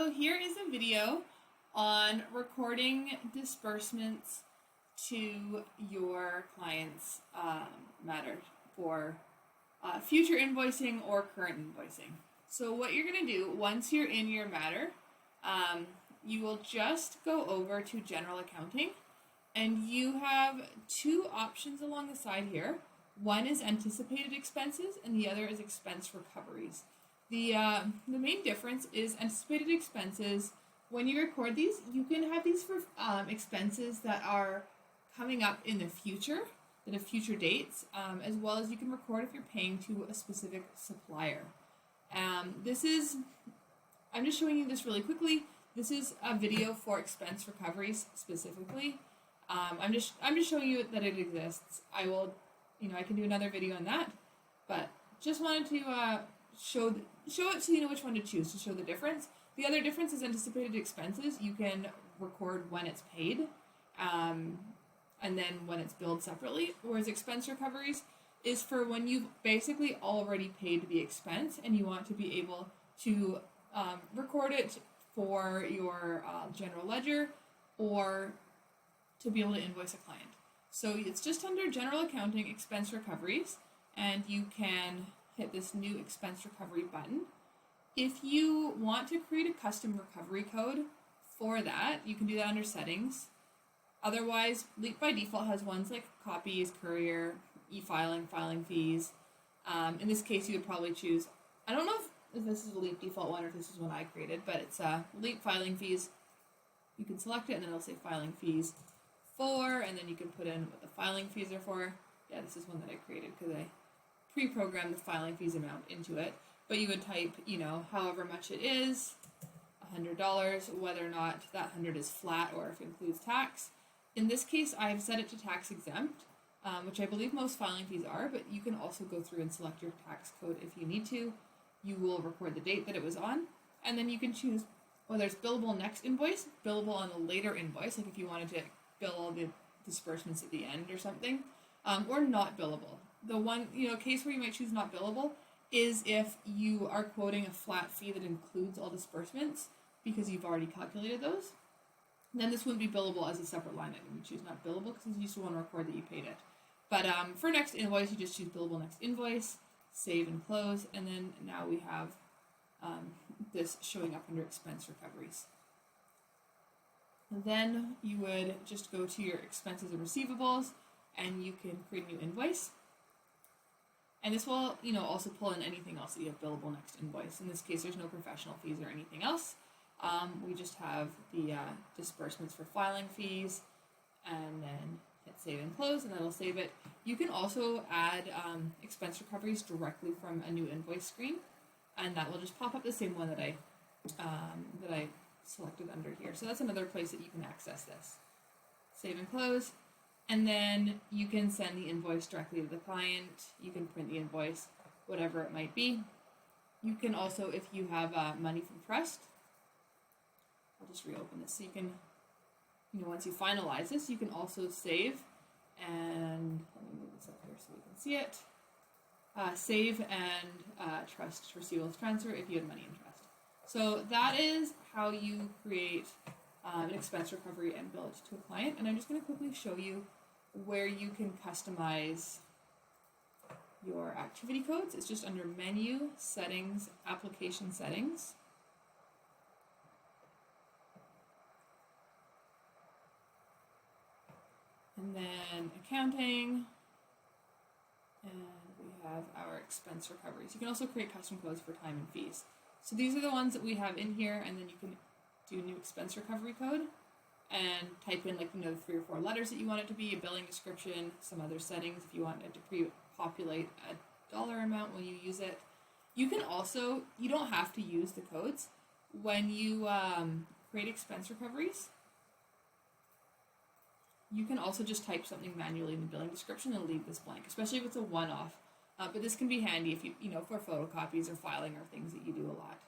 So here is a video on recording disbursements to your client's matter for future invoicing or current invoicing. So what you're going to do once you're in your matter, you will just go over to general accounting, and you have two options along the side here. One is anticipated expenses and the other is expense recoveries. The main difference is anticipated expenses. When you record these, you can have these for expenses that are coming up in the future, that have future dates, as well as you can record if you're paying to a specific supplier. I'm just showing you this really quickly. This is a video for expense recoveries specifically. I'm just showing you that it exists. I can do another video on that, but just wanted to show it so you know which one to choose to show the difference. The other difference is anticipated expenses. You can record when it's paid, and then when it's billed separately. Whereas expense recoveries is for when you've basically already paid the expense and you want to be able to record it for your general ledger or to be able to invoice a client. So it's just under general accounting expense recoveries, and you can hit this new expense recovery button. If you want to create a custom recovery code for that, you can do that under settings. Otherwise, Leap by default has ones like copies, courier, e-filing, filing fees. In this case, you would probably choose, I don't know if this is a Leap default one or if this is one I created, but it's Leap filing fees. You can select it and then it'll say filing fees for, and then you can put in what the filing fees are for. Yeah, this is one that I created because I pre-programmed the filing fees amount into it. But you would type, however much it is, $100, whether or not that 100 is flat or if it includes tax. In this case, I have set it to tax-exempt, which I believe most filing fees are, but you can also go through and select your tax code if you need to. You will record the date that it was on, and then you can choose whether it's billable next invoice, billable on a later invoice, like if you wanted to bill all the disbursements at the end or something, or not billable. The one, case where you might choose not billable is if you are quoting a flat fee that includes all disbursements because you've already calculated those. Then this wouldn't be billable as a separate line item. You choose not billable because you just want to record that you paid it. But for next invoice, you just choose billable next invoice, save and close, and then now we have this showing up under expense recoveries. And then you would just go to your expenses and receivables, and you can create a new invoice. And this will, also pull in anything else that you have billable next invoice. In this case, there's no professional fees or anything else. We just have the disbursements for filing fees, and then hit save and close, and that'll save it. You can also add expense recoveries directly from a new invoice screen, and that will just pop up the same one that I selected under here. So that's another place that you can access this. Save and close. And then you can send the invoice directly to the client. You can print the invoice, whatever it might be. You can also, if you have money from trust, I'll just reopen this. So you can, once you finalize this, you can also save, and let me move this up here so we can see it. Save and trust receivables transfer if you had money in trust. So that is how you create an expense recovery and bill it to a client. And I'm just going to quickly show you where you can customize your activity codes. It's just under menu, settings, application settings. And then accounting, and we have our expense recoveries. You can also create custom codes for time and fees. So these are the ones that we have in here, and then you can do new expense recovery code and type in 3 or 4 letters that you want it to be, a billing description, some other settings if you want it to pre-populate a dollar amount when you use it. You can also, you don't have to use the codes. When you create expense recoveries, you can also just type something manually in the billing description and leave this blank, especially if it's a one-off. But this can be handy if for photocopies or filing or things that you do a lot.